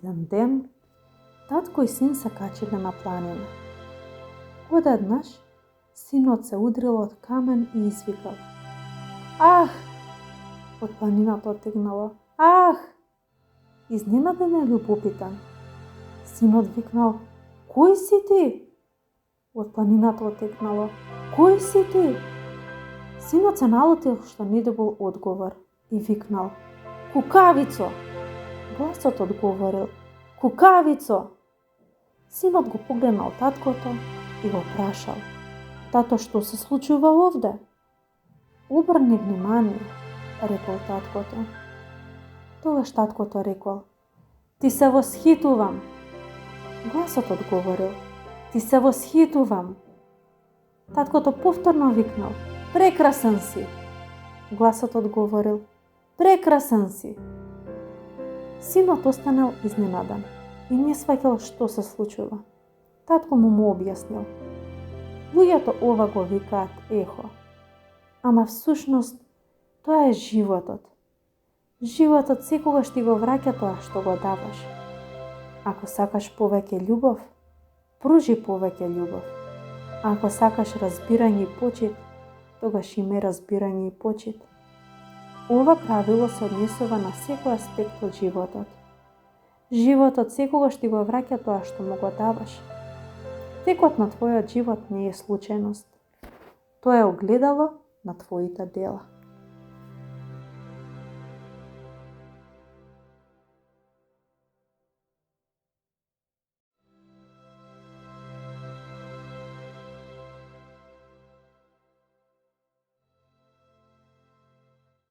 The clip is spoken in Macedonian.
Еден ден, татко и син се качиле на планина. Одеднаш, синот се удрил од камен и извикал: "Ах!" Од планината отегнало: "Ах!" Изненаден и љубопитан, синот викнал: "Кој си ти?" Од планината отекнало: "Кој си ти?" Синот се налутил што не добил одговор и викнал: "Кукавицо!" Гласот одговорил: "Кукавицо!" Синот го погледнал таткото и го прашал: "Тато, што се случува овде?" "Обрни внимание," рекол таткото. Тогаш таткото рекол: "Ти се восхитувам." Гласот одговорил: "Ти се восхитувам." Таткото повторно викнал: "Прекрасен си." Гласот одговорил: "Прекрасен си." Синот останал изненаден и не сваќал што се случува. Татко му објаснил: "Луѓето ова го викаат ехо, ама всушност тоа е животот. Животот секогаш ти го враќа тоа што го даваш. Ако сакаш повеќе љубов, пружи повеќе љубов. Ако сакаш разбирање и почит, тогаш имај разбирање и почит." Ова правило се однесува на секој аспект од животот. Животот секогаш ти го враќа тоа што му го даваш. Текот на твојот живот не е случајност. Тоа е огледало на твоите дела.